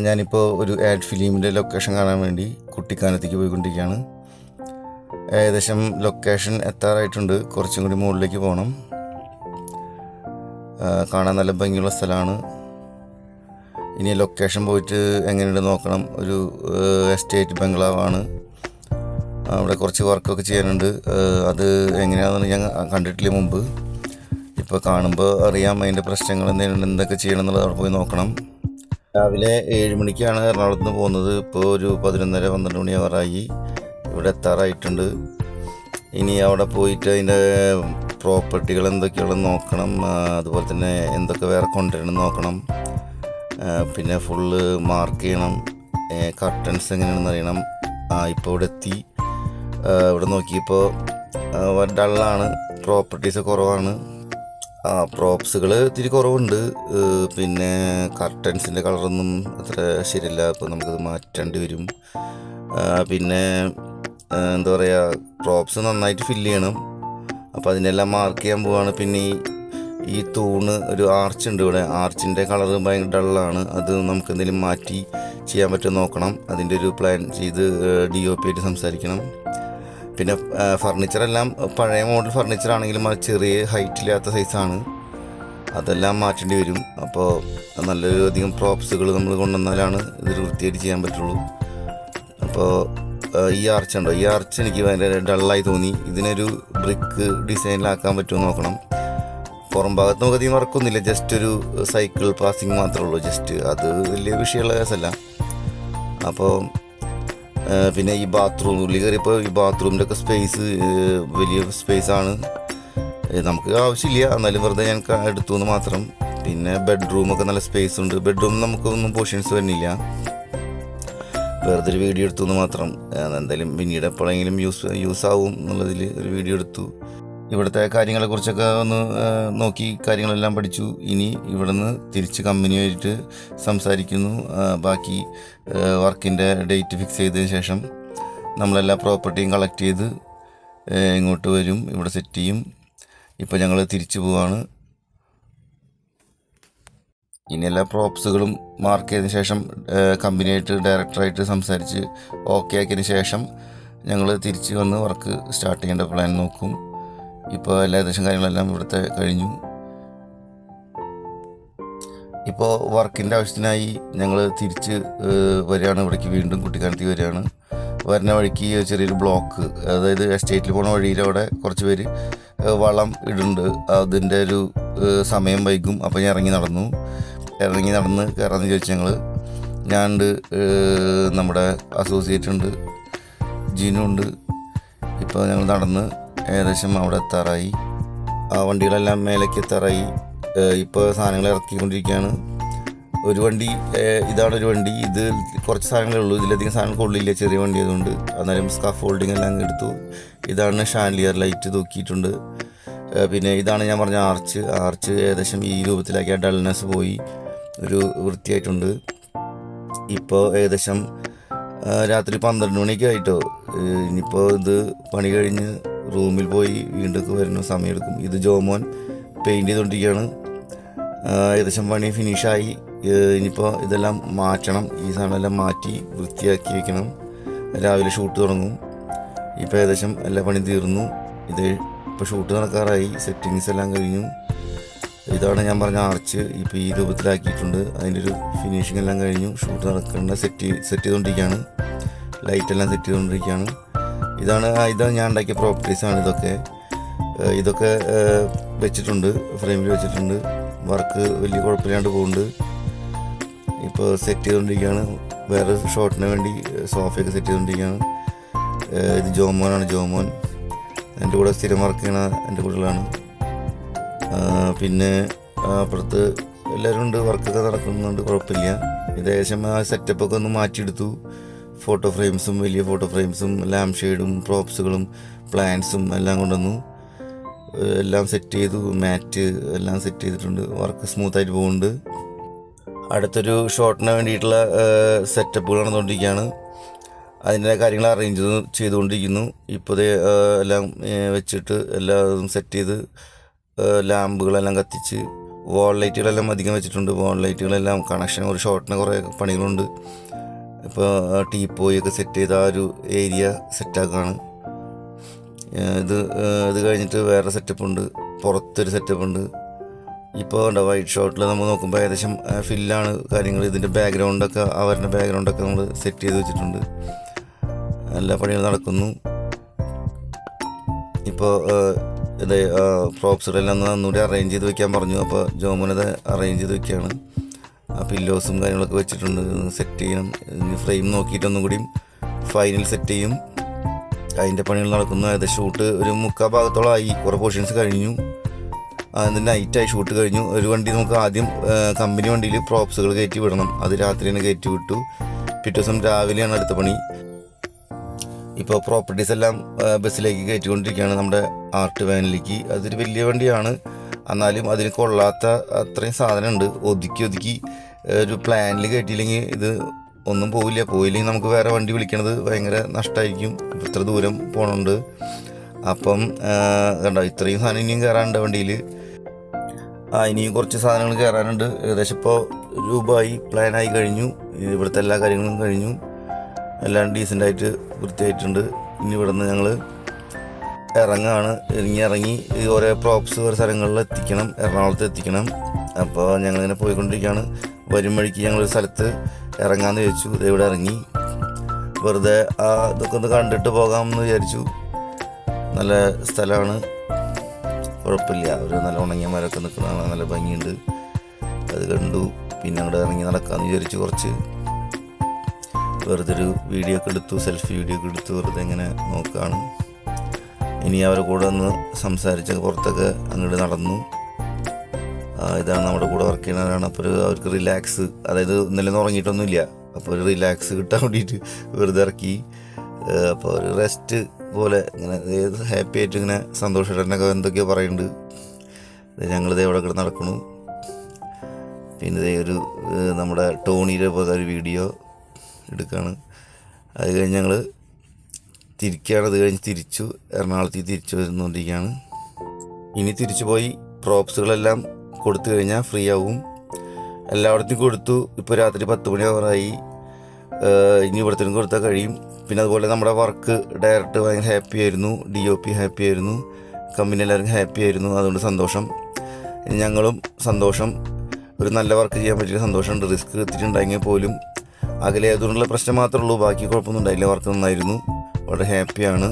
ഞാനിപ്പോൾ ഒരു add ഫിലിമിൻ്റെ location കാണാൻ വേണ്ടി കുട്ടിക്കാനത്തേക്ക് പോയിക്കൊണ്ടിരിക്കുകയാണ്. ഏകദേശം ലൊക്കേഷൻ എത്താറായിട്ടുണ്ട്. കുറച്ചും കൂടി മുകളിലേക്ക് പോകണം. കാണാൻ നല്ല ഭംഗിയുള്ള സ്ഥലമാണ്. ഇനി ലൊക്കേഷൻ പോയിട്ട് എങ്ങനെയുണ്ട് നോക്കണം. ഒരു എസ്റ്റേറ്റ് ബംഗ്ലാവാണ്. അവിടെ കുറച്ച് വർക്കൊക്കെ ചെയ്യാനുണ്ട്. അത് എങ്ങനെയാണെന്ന് ഞാൻ കണ്ടിട്ടില്ല മുമ്പ്. ഇപ്പോൾ കാണുമ്പോൾ അറിയാം അതിൻ്റെ പ്രശ്നങ്ങൾ എന്തൊക്കെ ചെയ്യണം എന്നുള്ളത്. അവിടെ പോയി നോക്കണം. രാവിലെ 7 മണിക്കാണ് എറണാകുളത്ത് നിന്ന് പോകുന്നത്. ഇപ്പോൾ ഒരു 11:30-12 മണിയാവാറായി. ഇവിടെ എത്താറായിട്ടുണ്ട്. ഇനി അവിടെ പോയിട്ട് അതിൻ്റെ പ്രോപ്പർട്ടികൾ എന്തൊക്കെയുള്ളതെന്ന് നോക്കണം. അതുപോലെ തന്നെ എന്തൊക്കെ വേറെ കൊണ്ടുവരണം നോക്കണം. പിന്നെ ഫുള്ള് മാർക്ക് ചെയ്യണം. കർട്ടൻസ് എങ്ങനെയാണെന്ന് അറിയണം. ഇപ്പോൾ ഇവിടെ എത്തി. ഇവിടെ നോക്കിയപ്പോൾ ഡള്ളാണ്. പ്രോപ്പർട്ടീസ് കുറവാണ്. പ്രോപ്സുകൾ ഇത്തിരി കുറവുണ്ട്. പിന്നെ കർട്ടൻസിൻ്റെ കളറൊന്നും അത്ര ശരിയല്ല. അപ്പോൾ നമുക്കത് മാറ്റേണ്ടി വരും. പിന്നെ എന്താ പറയുക, പ്രോപ്സ് നന്നായിട്ട് ഫില്ല് ചെയ്യണം. അപ്പോൾ അതിനെല്ലാം മാർക്ക് ചെയ്യാൻ പോവാണ്. പിന്നെ ഈ തൂണ് ഒരു ആർച്ച് ഉണ്ട് ഇവിടെ. ആർച്ചിൻ്റെ കളറ് ഭയങ്കര ഡള്ളാണ്. അത് നമുക്ക് എന്തെങ്കിലും മാറ്റി ചെയ്യാൻ പറ്റുമോ നോക്കണം. അതിൻ്റെ ഒരു പ്ലാൻ ചെയ്ത് DOP ആയിട്ട് സംസാരിക്കണം. പിന്നെ ഫർണിച്ചറെല്ലാം പഴയ മോഡൽ ഫർണിച്ചറാണെങ്കിലും അത് ചെറിയ ഹൈറ്റില്ലാത്ത സൈസാണ്. അതെല്ലാം മാറ്റേണ്ടി വരും. അപ്പോൾ നല്ലൊരു അധികം പ്രോപ്സുകൾ നമ്മൾ കൊണ്ടുവന്നാലാണ് ഇത് വൃത്തിയായിട്ട് ചെയ്യാൻ പറ്റുള്ളൂ. അപ്പോൾ ഈ ആർച്ച് ഉണ്ടോ, ഈ ആർച്ച് എനിക്ക് ഭയങ്കര ഡള്ളായി തോന്നി. ഇതിനൊരു ബ്രിക്ക് ഡിസൈനിലാക്കാൻ പറ്റുമോ നോക്കണം. പുറം ഭാഗത്ത് നമുക്ക് അധികം വർക്കൊന്നുമില്ല. ജസ്റ്റ് ഒരു സൈക്കിൾ പാസിങ് മാത്രമേ ഉള്ളൂ. ജസ്റ്റ് അത് വലിയ വിഷയമുള്ള കേസല്ല. അപ്പോൾ പിന്നെ ഈ ബാത്റൂമിൽ കയറിയപ്പോൾ ഈ ബാത്റൂമിൻ്റെ ഒക്കെ സ്പേസ് വലിയ സ്പേസാണ്. നമുക്ക് ആവശ്യമില്ല, എന്നാലും വെറുതെ ഞാൻ എടുത്തു എന്ന് മാത്രം. പിന്നെ ബെഡ്റൂമൊക്കെ നല്ല സ്പേസ് ഉണ്ട്. ബെഡ്റൂം നമുക്കൊന്നും പോർഷൻസ് വരുന്നില്ല. വെറുതെ ഒരു വീഡിയോ എടുത്തു എന്ന് മാത്രം. എന്തായാലും പിന്നീട് എപ്പോഴെങ്കിലും യൂസ് ആവും എന്നുള്ളതിൽ ഒരു വീഡിയോ എടുത്തു. ഇവിടുത്തെ കാര്യങ്ങളെക്കുറിച്ചൊക്കെ ഒന്ന് നോക്കി കാര്യങ്ങളെല്ലാം പഠിച്ചു. ഇനി ഇവിടുന്ന് തിരിച്ച് കമ്പനിയായിട്ട് സംസാരിക്കുന്നു. ബാക്കി വർക്കിൻ്റെ ഡേറ്റ് ഫിക്സ് ചെയ്തതിന് ശേഷം നമ്മളെല്ലാ പ്രോപ്പർട്ടിയും കളക്ട് ചെയ്ത് ഇങ്ങോട്ട് വരും, ഇവിടെ സെറ്റ് ചെയ്യും. ഇപ്പോൾ ഞങ്ങൾ തിരിച്ചു പോവാണ്. ഇനി എല്ലാ പ്രോപ്സുകളും മാർക്ക് ചെയ്തതിന് ശേഷം കമ്പനിയായിട്ട് ഡയറക്ടറായിട്ട് സംസാരിച്ച് ഓക്കെ ആക്കിയതിന് ശേഷം ഞങ്ങൾ തിരിച്ച് വന്ന് വർക്ക് സ്റ്റാർട്ട് ചെയ്യേണ്ട പ്ലാൻ നോക്കും. ഇപ്പോൾ എല്ലാ ഏകദേശം കാര്യങ്ങളെല്ലാം ഇവിടുത്തെ കഴിഞ്ഞു. ഇപ്പോൾ വർക്കിൻ്റെ ആവശ്യത്തിനായി ഞങ്ങൾ തിരിച്ച് വരികയാണ്. ഇവിടേക്ക് വീണ്ടും കുട്ടിക്കാനത്തേക്ക് വരികയാണ്. വരുന്ന വഴിക്ക് ചെറിയൊരു ബ്ലോക്ക്, അതായത് എസ്റ്റേറ്റിൽ പോണ വഴിയിൽ അവിടെ കുറച്ച് പേര് വളം ഇടുന്നുണ്ട്. അതിൻ്റെ ഒരു സമയം വൈകും. അപ്പോൾ ഞാൻ ഇറങ്ങി നടന്ന് കയറാമെന്ന് ചോദിച്ചു. ഞാനുണ്ട്, നമ്മുടെ അസോസിയേറ്റ് ഉണ്ട്, ജിനു ഉണ്ട്. ഇപ്പോൾ ഞങ്ങൾ നടന്ന് ഏകദേശം അവിടെ എത്താറായി. ആ വണ്ടികളെല്ലാം മേലേക്ക് എത്താറായി. ഇപ്പോൾ സാധനങ്ങൾ ഇറക്കിക്കൊണ്ടിരിക്കുകയാണ്. ഒരു വണ്ടി, ഇതാണ് ഒരു വണ്ടി. ഇത് കുറച്ച് സാധനങ്ങളേ ഉള്ളൂ. ഇതിലധികം സാധനം കൊള്ളില്ല, ചെറിയ വണ്ടി ആയതുകൊണ്ട്. അന്നേരം സ്കാഫ് ഫോൾഡിങ് എല്ലാം എടുത്തു. ഇതാണ് ഷാൻലിയർ ലൈറ്റ് തൂക്കിയിട്ടുണ്ട്. പിന്നെ ഇതാണ് ഞാൻ പറഞ്ഞ ആർച്ച് ഏകദേശം ഈ രൂപത്തിലാക്കിയ ഡൾനെസ് പോയി ഒരു വൃത്തിയായിട്ടുണ്ട്. ഇപ്പോൾ ഏകദേശം രാത്രി 12 മണിയൊക്കെ ആയിട്ടോ. ഇനിയിപ്പോൾ ഇത് പണി കഴിഞ്ഞ് റൂമിൽ പോയി വീണ്ടും വരുന്ന സമയമെടുക്കും. ഇത് ജോമോൻ പെയിൻറ് ചെയ്തുകൊണ്ടിരിക്കുകയാണ്. ഏകദേശം പണി ഫിനിഷായി. ഇനിയിപ്പോൾ ഇതെല്ലാം മാറ്റണം. ഈ സാധനമെല്ലാം മാറ്റി വൃത്തിയാക്കി വയ്ക്കണം. രാവിലെ ഷൂട്ട് തുടങ്ങും. ഇപ്പോൾ ഏകദേശം എല്ലാ പണി തീർന്നു. ഇത് ഇപ്പോൾ ഷൂട്ട് നടക്കാറായി. സെറ്റിങ്സ് എല്ലാം കഴിഞ്ഞു. ഇതാണ് ഞാൻ പറഞ്ഞ ആർച്ച്. ഇപ്പോൾ ഈ രൂപത്തിലാക്കിയിട്ടുണ്ട്. അതിൻ്റെ ഒരു ഫിനിഷിംഗ് എല്ലാം കഴിഞ്ഞു. ഷൂട്ട് നടക്കേണ്ട സെറ്റ് ചെയ്തുകൊണ്ടിരിക്കുകയാണ്. ലൈറ്റെല്ലാം സെറ്റ് ചെയ്തുകൊണ്ടിരിക്കുകയാണ്. ഇതാണ് ഞാൻ ഉണ്ടാക്കിയ പ്രോപ്പർട്ടീസാണ് ഇതൊക്കെ വെച്ചിട്ടുണ്ട്, ഫ്രെയിമിൽ വെച്ചിട്ടുണ്ട്. വർക്ക് വലിയ കുഴപ്പമില്ലാണ്ട് പോകുന്നുണ്ട്. ഇപ്പോൾ സെറ്റ് ചെയ്തുകൊണ്ടിരിക്കുകയാണ്. വേറെ ഷോട്ടിന് വേണ്ടി സോഫയൊക്കെ സെറ്റ് ചെയ്തുകൊണ്ടിരിക്കുകയാണ്. ഇത് ജോമോൻ എൻ്റെ കൂടെ സ്ഥിരം വർക്ക് ചെയ്യണ എൻ്റെ കുട്ടികളാണ്. പിന്നെ അപ്പുറത്ത് എല്ലാവരും ഉണ്ട്, വർക്കൊക്കെ നടക്കുന്നുണ്ട്, കുഴപ്പമില്ല. ഇത് ഏകദേശം ആ സെറ്റപ്പൊക്കെ ഒന്ന് മാറ്റിയെടുത്തു. ഫോട്ടോ ഫ്രെയിംസും, വലിയ ഫോട്ടോ ഫ്രെയിംസും, ലാമ്പ് ഷെയ്ഡും, പ്രോപ്സുകളും, പ്ലാന്റ്സും എല്ലാം കൊണ്ടുവന്നു. എല്ലാം സെറ്റ് ചെയ്തു. മാറ്റ് എല്ലാം സെറ്റ് ചെയ്തിട്ടുണ്ട്. വർക്ക് സ്മൂത്തായിട്ട് പോകുന്നുണ്ട്. അടുത്തൊരു ഷോട്ടിന് വേണ്ടിയിട്ടുള്ള സെറ്റപ്പുകൾ നടന്നുകൊണ്ടിരിക്കുകയാണ്. അതിൻ്റെ കാര്യങ്ങൾ അറേഞ്ച് ചെയ്തുകൊണ്ടിരിക്കുന്നു. ഇപ്പോൾ എല്ലാം വെച്ചിട്ട് എല്ലാതും സെറ്റ് ചെയ്ത് ലാമ്പുകളെല്ലാം കത്തിച്ച് വാൾ ലൈറ്റുകളെല്ലാം അധികം വെച്ചിട്ടുണ്ട്. വാൾ ലൈറ്റുകളെല്ലാം കണക്ഷൻ ഒരു ഷോർട്ടിന് കുറേ പണികളുണ്ട്. ഇപ്പോൾ ടീപ്പോയൊക്കെ സെറ്റ് ചെയ്ത് ആ ഒരു ഏരിയ സെറ്റാക്കുകയാണ്. ഇത് കഴിഞ്ഞിട്ട് വേറെ സെറ്റപ്പ് ഉണ്ട്, പുറത്തൊരു സെറ്റപ്പ് ഉണ്ട്. ഇപ്പോൾ വൈറ്റ് ഷോട്ടിൽ നമ്മൾ നോക്കുമ്പോൾ ഏകദേശം ഫില്ലാണ് കാര്യങ്ങൾ. ഇതിൻ്റെ ബാക്ക്ഗ്രൗണ്ടൊക്കെ അവരുടെ ബാക്ക്ഗ്രൗണ്ടൊക്കെ നമ്മൾ സെറ്റ് ചെയ്ത് വെച്ചിട്ടുണ്ട്. എല്ലാ പണികളും നടക്കുന്നു. ഇപ്പോൾ ഇത് പ്രോപ്സുകളെല്ലാം ഒന്നുകൂടി അറേഞ്ച് ചെയ്ത് വെക്കാൻ പറഞ്ഞു. അപ്പോൾ ജോമോനത് അറേഞ്ച് ചെയ്ത് വെക്കുകയാണ്. ആ പില്ലോസും കാര്യങ്ങളൊക്കെ വെച്ചിട്ടുണ്ട്, സെറ്റ് ചെയ്യണം. ഫ്രെയിം നോക്കിയിട്ടൊന്നും കൂടി ഫൈനൽ സെറ്റ് ചെയ്യും. അതിൻ്റെ പണികൾ നടക്കുന്നു. ഏകദേശം ഷൂട്ട് ഒരു 3/4 ഭാഗത്തോളമായി. കുറേ പോർഷൻസ് കഴിഞ്ഞു. അതിൻ്റെ നൈറ്റായി ഷൂട്ട് കഴിഞ്ഞു. ഒരു വണ്ടി നമുക്ക് ആദ്യം കമ്പനി വണ്ടിയിൽ പ്രോപ്സുകൾ കയറ്റി വിടണം. അത് രാത്രി തന്നെ കയറ്റി വിട്ടു. പിറ്റേ ദിവസം രാവിലെയാണ് അടുത്ത പണി. ഇപ്പോൾ പ്രോപ്പർട്ടീസ് എല്ലാം ബസ്സിലേക്ക് കയറ്റിക്കൊണ്ടിരിക്കുകയാണ്, നമ്മുടെ ആർട്ട് വാനിലേക്ക്. അതൊരു വലിയ വണ്ടിയാണ്, എന്നാലും അതിന് കൊള്ളാത്ത അത്രയും സാധനമുണ്ട്. ഒതുക്കി ഒരു പ്ലാനിൽ കയറ്റിയില്ലെങ്കിൽ ഇത് ഒന്നും പോയില്ലെങ്കിൽ നമുക്ക് വേറെ വണ്ടി വിളിക്കണത് ഭയങ്കര നഷ്ടമായിരിക്കും. ഇത്ര ദൂരം പോകണുണ്ട്. അപ്പം കണ്ടോ, ഇത്രയും സാധനം ഇനിയും കയറാനുണ്ട് വണ്ടിയിൽ. ഇനിയും കുറച്ച് സാധനങ്ങൾ കയറാനുണ്ട്. ഏകദേശം ഇപ്പോൾ രൂപമായി, പ്ലാനായി കഴിഞ്ഞു. ഇവിടുത്തെ എല്ലാ കാര്യങ്ങളും കഴിഞ്ഞു. എല്ലാം ഡീസൻ്റായിട്ട് വൃത്തിയായിട്ടുണ്ട്. ഇനി ഇവിടെ നിന്ന് ഞങ്ങൾ ഇറങ്ങി ഓരോ പ്രോപ്സ് ഓരോ സ്ഥലങ്ങളിൽ എത്തിക്കണം, എറണാകുളത്ത് എത്തിക്കണം. അപ്പോൾ ഞങ്ങളിങ്ങനെ പോയിക്കൊണ്ടിരിക്കുകയാണ്. വരും വഴിക്ക് ഞങ്ങളൊരു സ്ഥലത്ത് ഇറങ്ങാമെന്ന് ചോദിച്ചു. ഇവിടെ ഇറങ്ങി വെറുതെ ഇതൊക്കെ ഒന്ന് കണ്ടിട്ട് പോകാമെന്ന് വിചാരിച്ചു. നല്ല സ്ഥലമാണ്, കുഴപ്പമില്ല. ഒരു നല്ല ഉണങ്ങിയ മരമൊക്കെ നിൽക്കുന്നതാണ്, നല്ല ഭംഗിയുണ്ട്. അത് കണ്ടു. പിന്നെ അങ്ങോട്ട് ഇറങ്ങി നടക്കാമെന്ന് വിചാരിച്ചു. കുറച്ച് വെറുതെ ഒരു വീഡിയോ ഒക്കെ എടുത്തു, സെൽഫി വീഡിയോ ഒക്കെ എടുത്തു. വെറുതെ ഇങ്ങനെ നോക്കുകയാണ്. ഇനി അവരുടെ കൂടെ ഒന്ന് സംസാരിച്ച് പുറത്തൊക്കെ അങ്ങോട്ട് നടന്നു. ഇതാണ് നമ്മുടെ കൂടെ വർക്ക് ചെയ്യുന്നവരാണ്. അപ്പോൾ അവർക്ക് റിലാക്സ്, അതായത് ഇന്നലെ ഉറങ്ങിയിട്ടൊന്നുമില്ല. അപ്പോൾ ഒരു റിലാക്സ് കിട്ടാൻ വേണ്ടിയിട്ട് വെറുതെ ഇറക്കി. അപ്പോൾ ഒരു റെസ്റ്റ് പോലെ ഇങ്ങനെ ഹാപ്പി ആയിട്ട് ഇങ്ങനെ സന്തോഷമായിട്ടൊക്കെ എന്തൊക്കെയോ പറയുന്നുണ്ട്. ഞങ്ങളിത് എവിടെ കൂടെ നടക്കണു. പിന്നെ ഒരു നമ്മുടെ ടോണിയുടെ പോലെ ഒരു വീഡിയോ എടുക്കുകയാണ്. അത് കഴിഞ്ഞ് ഞങ്ങൾ തിരിക്കുകയാണ്. അത് കഴിഞ്ഞ് എറണാകുളത്തേക്ക് തിരിച്ചു വരുന്നുകൊണ്ടിരിക്കുകയാണ്. ഇനി തിരിച്ചു പോയി പ്രോപ്സുകളെല്ലാം കൊടുത്തു കഴിഞ്ഞാൽ ഫ്രീ ആവും. എല്ലായിടത്തും കൊടുത്തു. ഇപ്പോൾ രാത്രി 10 മണിയാവാറായി. ഇനി ഇവിടത്തേനും കൊടുത്താൽ കഴിയും. പിന്നെ അതുപോലെ നമ്മുടെ വർക്ക് ഡയറക്റ്റ് ഭയങ്കര ഹാപ്പി ആയിരുന്നു. DOP ഹാപ്പി ആയിരുന്നു. കമ്പനി എല്ലാവരും ഹാപ്പി ആയിരുന്നു. അതുകൊണ്ട് സന്തോഷം. ഞങ്ങളും സന്തോഷം. ഒരു നല്ല വർക്ക് ചെയ്യാൻ പറ്റിയ സന്തോഷമുണ്ട്. റിസ്ക് എത്തിയിട്ടുണ്ടെങ്കിൽ പോലും അകലെ അതുകൊണ്ടുള്ള പ്രശ്നം മാത്രമേ ഉള്ളൂ. ബാക്കി കുഴപ്പമൊന്നും ഉണ്ടായില്ല. വർക്ക് നന്നായിരുന്നു. വളരെ ഹാപ്പിയാണ്.